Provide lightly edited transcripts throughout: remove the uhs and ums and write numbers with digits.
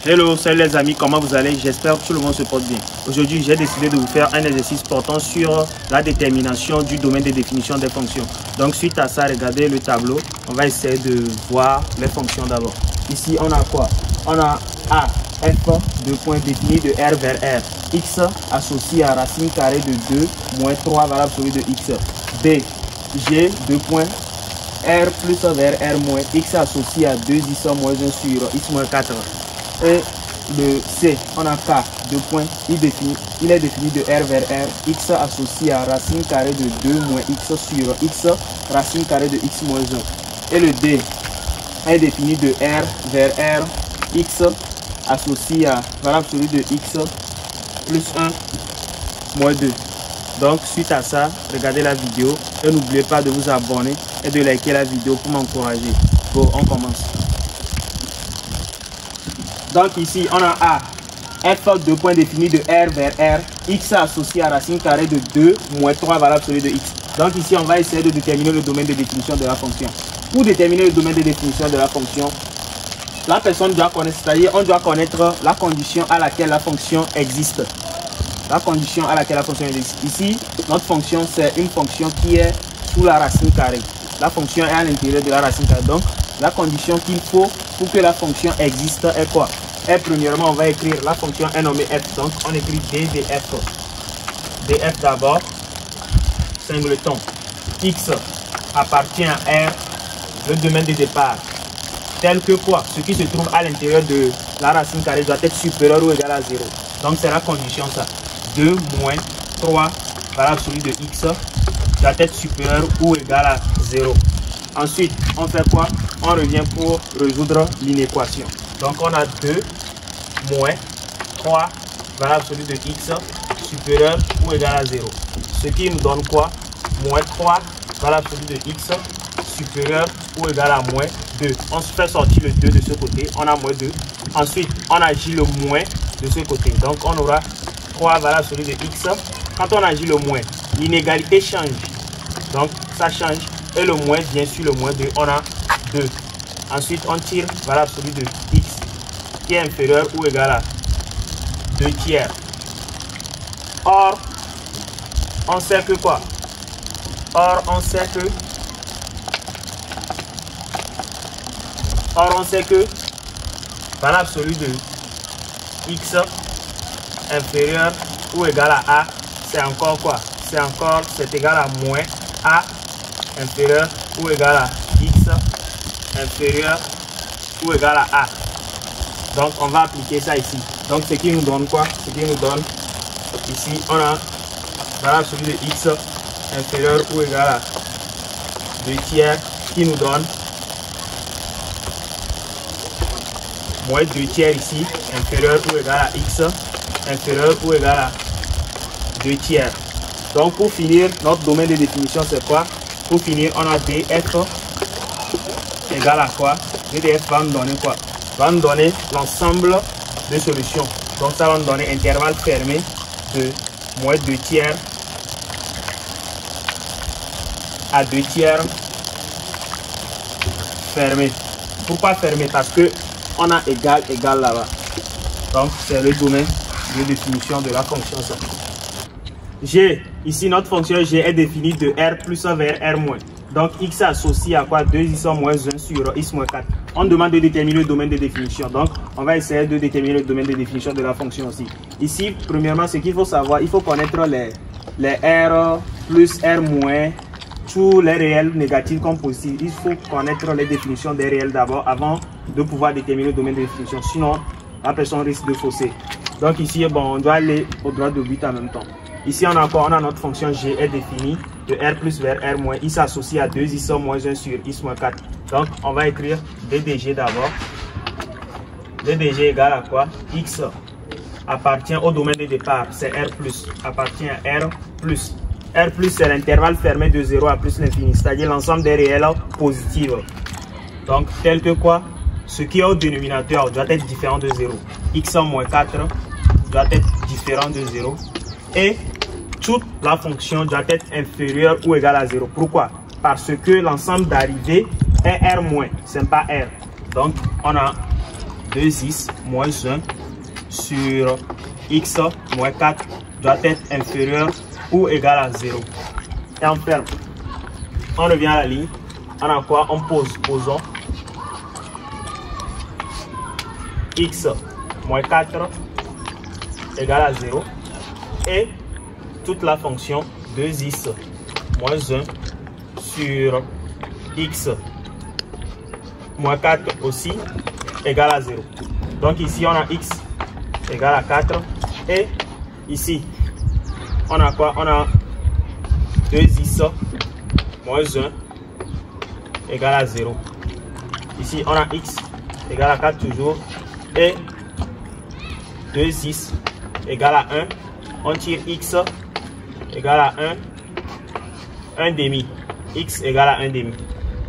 Hello, salut les amis, comment vous allez? J'espère que tout le monde se porte bien. Aujourd'hui, j'ai décidé de vous faire un exercice portant sur la détermination du domaine de définition des fonctions. Donc, suite à ça, regardez le tableau. On va essayer de voir les fonctions d'abord. Ici, on a quoi? On a A, F, deux points définis de R vers R. X associé à racine carrée de 2 moins 3 valable celui de X. B, G, deux points. R plus vers R moins X associé à 2X moins 1 sur X moins 4. Et le C, on a K, deux points, il est défini de R vers R, X associé à racine carrée de 2 moins X sur X, racine carrée de X moins 1. Et le D est défini de R vers R, X associé à valable celui de X plus 1 moins 2. Donc, suite à ça, regardez la vidéo et n'oubliez pas de vous abonner et de liker la vidéo pour m'encourager. Bon, on commence. Donc ici, on a A, F, deux points définis de R vers R, X associé à racine carrée de 2 moins 3 valable celui de X. Donc ici, on va essayer de déterminer le domaine de définition de la fonction. Pour déterminer le domaine de définition de la fonction, la personne doit connaître, c'est-à-dire on doit connaître la condition à laquelle la fonction existe. La condition à laquelle la fonction existe. Ici, notre fonction, c'est une fonction qui est sous la racine carrée. La fonction est à l'intérieur de la racine carrée. Donc, la condition qu'il faut pour que la fonction existe est quoi? Et premièrement, on va écrire la fonction est nommée f. Donc, on écrit d de f. df d'abord, singleton. X appartient à R, le domaine de départ. Tel que quoi? Ce qui se trouve à l'intérieur de la racine carrée doit être supérieur ou égal à 0. Donc, c'est la condition ça. 2 moins 3 valable celui de X doit être supérieur ou égal à 0. Ensuite, on fait quoi? On revient pour résoudre l'inéquation. Donc, on a 2 moins 3 valable celui de X supérieur ou égal à 0. Ce qui nous donne quoi? Moins 3 valable celui de X supérieur ou égal à moins 2. On se fait sortir le 2 de ce côté. On a moins 2. Ensuite, on agit le moins de ce côté. Donc, on aura 3 valable celui de X. Quand on agit le moins, l'inégalité change. Donc, ça change. Et le moins vient sur le moins 2. On a 2. Ensuite, on tire valable celui de X qui est inférieur ou égal à 2 tiers. Or, on sait que quoi? Or, on sait que valable celui de X inférieur ou égal à A, c'est encore quoi? C'est égal à moins A inférieur ou égal à X inférieur ou égal à A. Donc, on va appliquer ça ici. Donc, ce qui nous donne quoi? Ce qui nous donne ici, on a valable celui de X inférieur ou égal à 2 tiers qui nous donne moins 2 tiers ici, inférieur ou égal à X inférieur ou égal à 2 tiers. Donc, pour finir, notre domaine de définition, c'est quoi? Pour finir, on a df égal à quoi? df va nous donner quoi? Va nous donner l'ensemble de solutions. Donc, ça va nous donner intervalle fermé de moins 2 tiers à 2 tiers fermé. Pourquoi fermé? Parce que on a égal là-bas. Donc, c'est le domaine de définition de la fonction ça. G, ici notre fonction G est définie de R plus 1 vers R moins. Donc X associé à quoi? 2X moins 1 sur X moins 4. On demande de déterminer le domaine de définition. Donc on va essayer de déterminer le domaine de définition de la fonction aussi. Ici, premièrement, ce qu'il faut savoir, il faut connaître les R plus R moins, tous les réels négatifs comme positifs. Il faut connaître les définitions des réels d'abord avant de pouvoir déterminer le domaine de définition. Sinon, la personne risque de fausser. Donc ici, bon, on doit aller au droit de but en même temps. Ici, on a notre fonction G est définie de R plus vers R moins. X associé à 2X moins 1 sur X moins 4. Donc, on va écrire DDG d'abord. DDG égale à quoi? X appartient au domaine de départ. C'est R plus. Appartient à R plus. R plus, c'est l'intervalle fermé de 0 à plus l'infini. C'est-à-dire l'ensemble des réels positifs. Donc, tel que quoi? Ce qui est au dénominateur doit être différent de 0. X moins 4 doit être différent de 0. Et toute la fonction doit être inférieure ou égale à 0. Pourquoi? Parce que l'ensemble d'arrivée est R-, c'est pas R. Donc, on a 2x moins 1 sur x moins 4 doit être inférieur ou égal à 0. Et on ferme. On revient à la ligne. On a quoi? On posons x moins 4 égale à 0. Et toute la fonction 2x moins 1 sur x moins 4 aussi égale à 0. Donc ici on a x égale à 4 et ici on a quoi? On a 2x moins 1 égale à 0. Ici on a x égale à 4 toujours et 2x égale à 1. On tire x égale à 1 demi. X égale à 1 demi.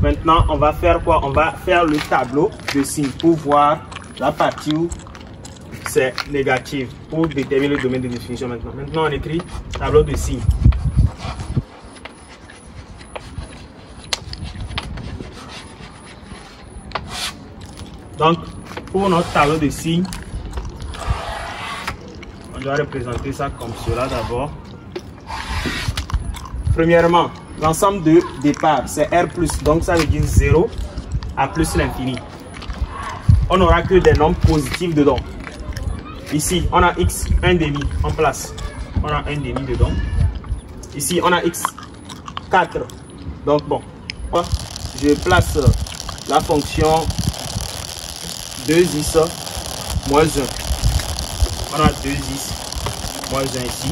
Maintenant, on va faire quoi? On va faire le tableau de signes pour voir la partie où c'est négatif pour déterminer le domaine de définition maintenant. Maintenant, on écrit tableau de signes. Donc, pour notre tableau de signes, on doit représenter ça comme cela d'abord. Premièrement, l'ensemble de départ, c'est R+, donc ça veut dire 0 à plus l'infini. On n'aura que des nombres positifs dedans. Ici, on a x 1 demi en place. On a 1 demi dedans. Ici, on a x 4. Donc bon, je place la fonction 2x moins 1. On a 2x moins 1 ici.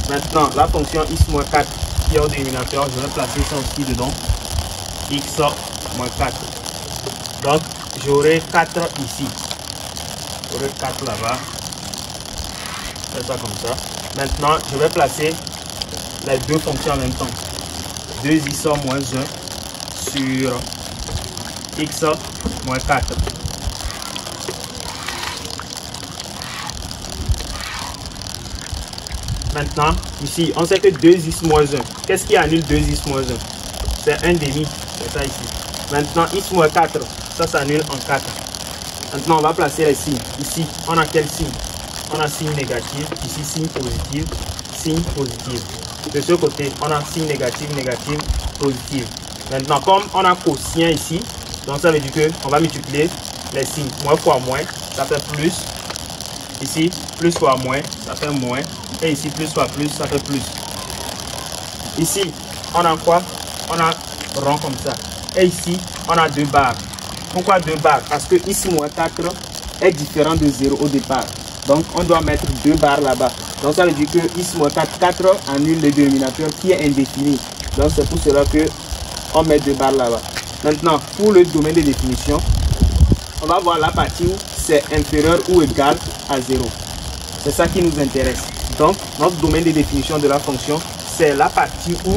Maintenant, la fonction x moins 4 qui est au dénominateur, je vais placer ça aussi dedans. X moins 4. Donc, j'aurai 4 ici. J'aurai 4 là-bas. C'est ça comme ça. Maintenant, je vais placer les deux fonctions en même temps. 2x moins 1 sur x moins 4. Maintenant, ici, on sait que 2x moins 1. Qu'est-ce qui annule 2x moins 1? C'est 1 demi. C'est ça ici. Maintenant, x moins 4. Ça s'annule en 4. Maintenant, on va placer les signes. Ici, on a quel signe? On a signe négatif. Ici, signe positif. Signe positif. De ce côté, on a signe négatif, négatif, positif. Maintenant, comme on a quotient ici, donc ça veut dire qu'on va multiplier les signes. Moins fois moins, ça fait plus. Ici, plus fois moins, ça fait moins. Et ici, plus fois plus, ça fait plus. Ici, on a quoi? On a rond comme ça. Et ici, on a 2 barres. Pourquoi 2 barres? Parce que ici, moins 4 est différent de 0 au départ. Donc, on doit mettre 2 barres là-bas. Donc, ça veut dire que ici, moins 4, 4 annule le dénominateur qui est indéfini. Donc, c'est pour cela que on met 2 barres là-bas. Maintenant, pour le domaine de définition, on va voir la partie où c'est inférieur ou égal à 0. C'est ça qui nous intéresse. Donc, notre domaine de définition de la fonction, c'est la partie où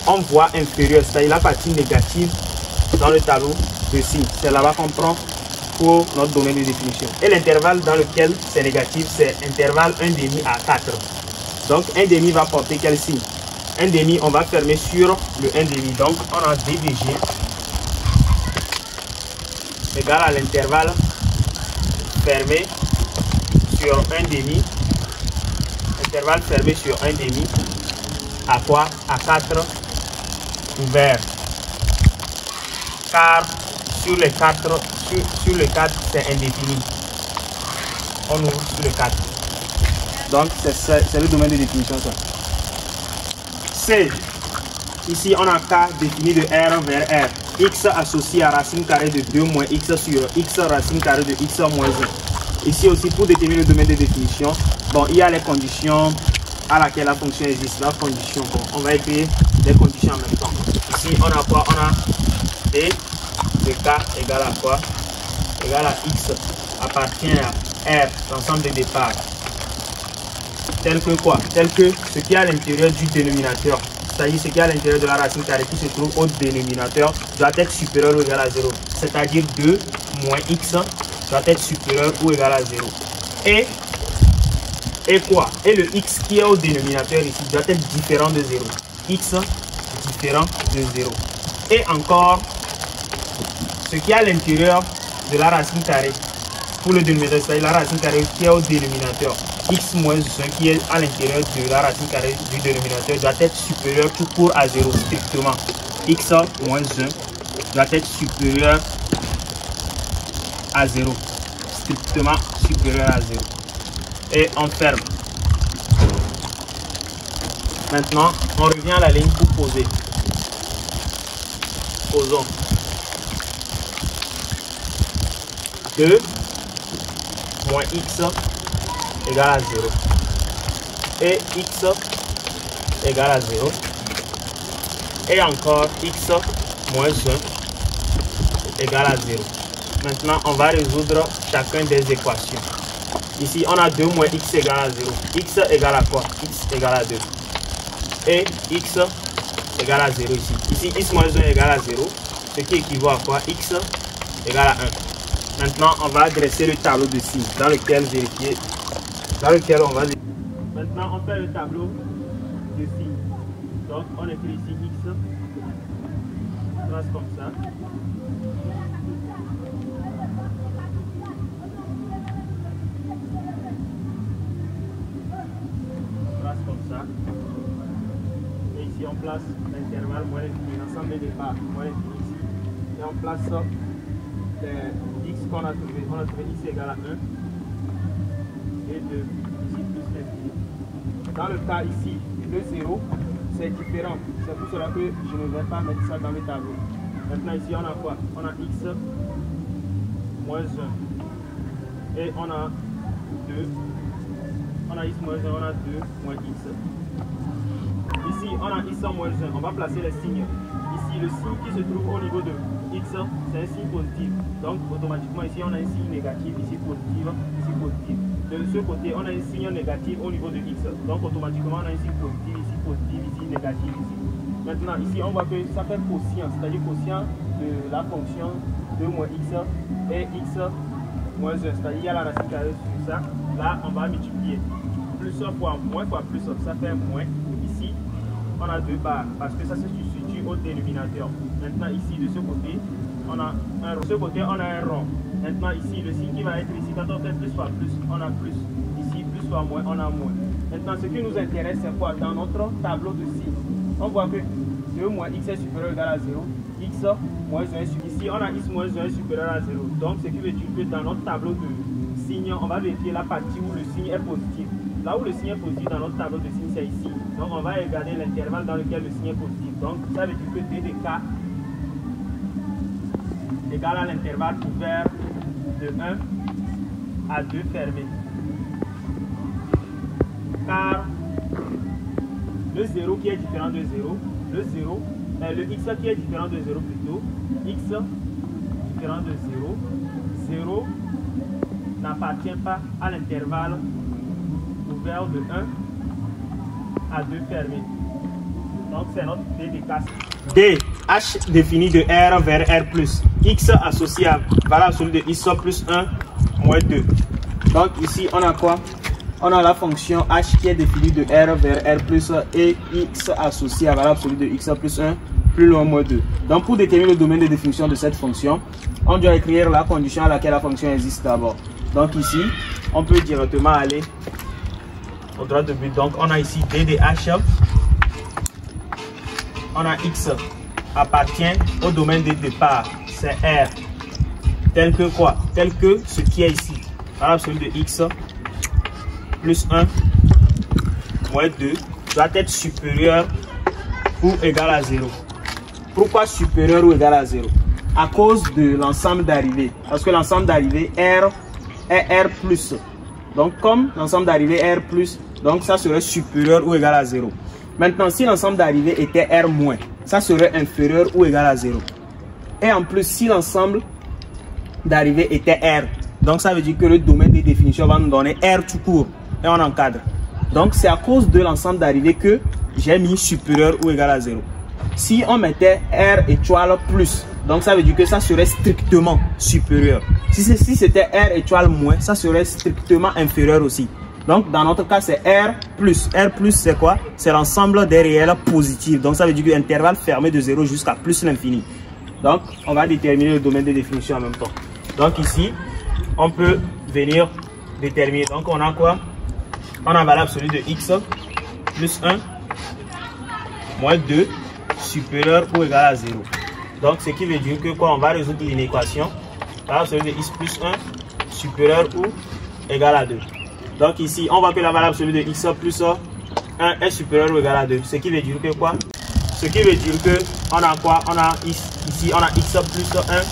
on voit inférieur, c'est-à-dire la partie négative dans le tableau de signes. C'est là-bas qu'on prend pour notre domaine de définition. Et l'intervalle dans lequel c'est négatif, c'est intervalle 1 demi à 4. Donc, 1 demi va porter quel signe? 1 demi, on va fermer sur le 1 demi. Donc, on a DDG égal à l'intervalle fermé sur 1 demi. Intervalle fermé sur 1 demi. À quoi? À 4 ouvert. Car sur les 4, sur le 4, c'est indéfini. On ouvre sur le 4. Donc, c'est le domaine de définition, ça. C. Ici, on a K défini de R vers R. X associé à racine carrée de 2 moins X sur X racine carrée de X moins 1. Ici aussi, pour déterminer le domaine de définition, bon, il y a les conditions à laquelle la fonction existe. La condition, bon, on va écrire les conditions en même temps. Ici, on a quoi? On a D de K égale à quoi? Égale à X appartient à R, l'ensemble de départ. Tel que quoi? Tel que ce qui est à l'intérieur du dénominateur, c'est-à-dire ce qui est à l'intérieur de la racine carrée qui se trouve au dénominateur, doit être supérieur ou égal à 0. C'est-à-dire 2 moins X doit être supérieur ou égal à 0. Et quoi? Et le X qui est au dénominateur ici doit être différent de 0. X différent de 0. Et encore, ce qui est à l'intérieur de la racine carrée pour le dénominateur, c'est la racine carrée qui est au dénominateur. X moins 1 qui est à l'intérieur de la racine carrée du dénominateur doit être supérieur tout court à 0 strictement. X moins 1 doit être supérieur à 0. Strictement supérieur à 0. Et on ferme. Maintenant, on revient à la ligne pour poser. Posons. 2 moins x égale à 0. Et x égale à 0. Et encore x moins 1 égale à 0. Maintenant, on va résoudre chacun des équations. Ici, on a 2 moins x égale à 0. X égale à quoi? X égale à 2. Et x égale à 0 ici. Ici, x moins 1 égale à 0. Ce qui équivaut à quoi? X égale à 1. Maintenant, on va dresser le tableau de signes dans lequel vérifier. On va. Maintenant, on fait le tableau de signes. Donc, on écrit ici x. On trace comme ça. Et ici on place l'intervalle moins l'infini, l'ensemble des départ moins l'infini ici. Et on place les x qu'on a trouvé. On a trouvé x égale à 1 et 2. Ici plus l'infini. Dans le cas ici, le 0, c'est différent. C'est pour cela que je ne vais pas mettre ça dans le tableau. Maintenant ici on a quoi? On a x moins 1. Et on a 2. On a x moins 1, on a 2 moins x. Ici, on a x moins 1. On va placer les signes. Ici, le signe qui se trouve au niveau de x, c'est un signe positif. Donc, automatiquement, ici, on a un signe négatif. Ici, positif. Ici, positif. De ce côté, on a un signe négatif au niveau de x. Donc, automatiquement, on a un signe positif. Ici, négatif. Ici. Maintenant, ici, on voit que ça fait quotient. C'est-à-dire quotient de la fonction 2 moins x et x moins 1. C'est-à-dire il y a la racine carrée sur ça. Là, on va multiplier. Plus fois moins fois plus, ça fait moins. Ici, on a 2 barres parce que ça se situe au dénominateur. Maintenant, ici, de ce côté, on a un rond. De ce côté, on a un rond. Maintenant, ici, le signe qui va être ici, quand on fait plus fois plus, on a plus. Ici, plus fois moins, on a moins. Maintenant, ce qui nous intéresse, c'est quoi? Dans notre tableau de signes, on voit que 2 moins x est supérieur ou égal à 0. X moins 1 est supérieur. Ici, on a x moins 1 est supérieur à 0. Donc, ce qui veut dire que dans notre tableau de signes, on va vérifier la partie où le signe est positif. Là où le signe est positif dans notre tableau de signes, c'est ici. Donc, on va regarder l'intervalle dans lequel le signe est positif. Donc, ça veut dire que d de k égale à l'intervalle ouvert de 1 à 2 fermé. Car le 0 qui est différent de 0, le x qui est différent de 0 plutôt, x différent de 0, 0 n'appartient pas à l'intervalle ouvert de 1 à 2 fermé. Donc c'est notre d de k. D, h défini de R vers R+. X associé à valeur absolue de x plus 1 moins 2. Donc ici on a quoi? On a la fonction h qui est définie de R vers R+, et x associé à valeur absolue de x plus 1 plus loin moins 2. Donc pour déterminer le domaine de définition de cette fonction, on doit écrire la condition à laquelle la fonction existe d'abord. Donc ici, on peut directement aller au droit de but. Donc on a ici d de h. On a x appartient au domaine de départ, c'est R. Tel que quoi? Tel que ce qui est ici. Valeur absolue de x plus 1 moins 2 doit être supérieur ou égal à 0. Pourquoi supérieur ou égal à 0? À cause de l'ensemble d'arrivée. Parce que l'ensemble d'arrivée R est R+. Donc comme l'ensemble d'arrivée R+, donc ça serait supérieur ou égal à 0. Maintenant, si l'ensemble d'arrivée était R-, ça serait inférieur ou égal à 0. Et en plus, si l'ensemble d'arrivée était R, donc ça veut dire que le domaine de définition va nous donner R tout court. Et on encadre. Donc c'est à cause de l'ensemble d'arrivée que j'ai mis supérieur ou égal à 0. Si on mettait R étoile plus, donc ça veut dire que ça serait strictement supérieur. Si c'était R étoile moins, ça serait strictement inférieur aussi. Donc dans notre cas c'est R+. R+, c'est quoi? C'est l'ensemble des réels positifs. Donc ça veut dire que l'intervalle fermé de 0 jusqu'à plus l'infini. Donc on va déterminer le domaine de définition en même temps. Donc ici, on peut venir déterminer. Donc on a quoi? On a valable absolue de x plus 1 moins 2 supérieur ou égal à 0. Donc ce qui veut dire que quoi? On va résoudre l'inéquation. Valable absolue de x plus 1 supérieur ou égal à 2. Donc ici, on voit que la valable absolue de x plus 1 est supérieure ou égal à 2. Ce qui veut dire que quoi? Ce qui veut dire que on a quoi? On a ici, on a x plus 1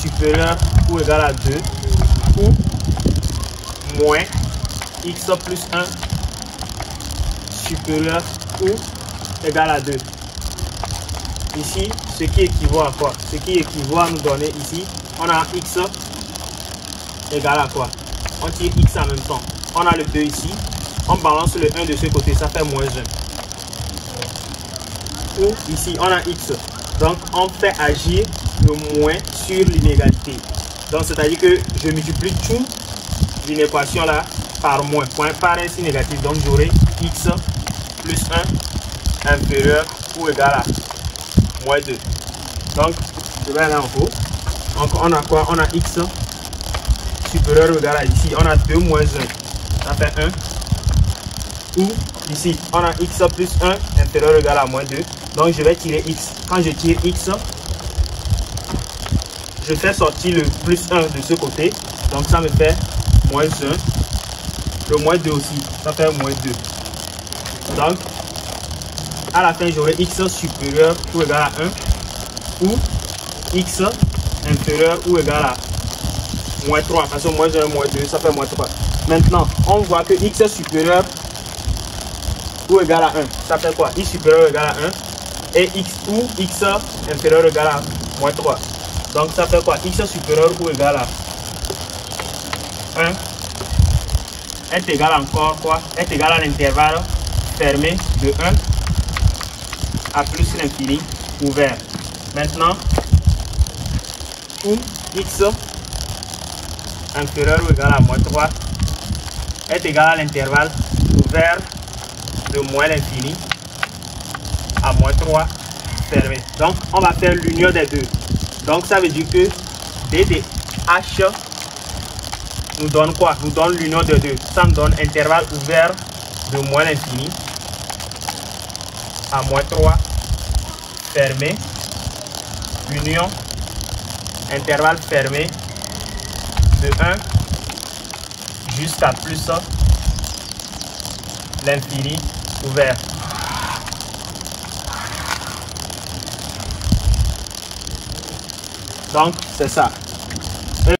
supérieur ou égal à 2 ou moins x plus 1 supérieur ou égal à 2. Ici, ce qui équivaut à quoi? Ce qui équivaut à nous donner ici, on a x égal à quoi? On tire x en même temps. On a le 2 ici. On balance le 1 de ce côté, ça fait moins 1. Ou ici, on a x. Donc, on fait agir le moins sur l'inégalité. Donc, c'est-à-dire que je multiplie toute l'inéquation là par moins. Point par un signe négatif. Donc, j'aurai x plus 1 inférieur ou égal à moins 2. Donc, je vais aller en haut. Donc, on a quoi? On a x supérieur ou égal à ici. On a 2 moins 1. Ça fait 1. Ou ici, on a x plus 1 inférieur ou égal à moins 2. Donc, je vais tirer x. Quand je tire x, je fais sortir le plus 1 de ce côté. Donc, ça me fait moins 1. Le moins 2 aussi. Ça fait moins 2. Donc, à la fin, j'aurai x supérieur ou égal à 1. Ou x inférieur ou égal à moins 3. Parce que moins 1, moins 2, ça fait moins 3. Maintenant, on voit que x supérieur ou égal à 1. Ça fait quoi? X supérieur ou égal à 1. Et x ou x inférieur ou égal à moins 3. Donc ça fait quoi? X supérieur ou égal à 1 est égal encore quoi? Est égal à l'intervalle fermé de 1 à plus l'infini ouvert. Maintenant, où x inférieur ou égal à moins 3 est égal à l'intervalle ouvert de moins l'infini à moins 3 fermé. Donc, on va faire l'union des deux. Donc, ça veut dire que d de h nous donne quoi? Nous donne l'union des deux. Ça me donne intervalle ouvert de moins l'infini à moins 3 fermé. Union intervalle fermé de 1 jusqu'à plus l'infini ouvert. Donc, c'est ça.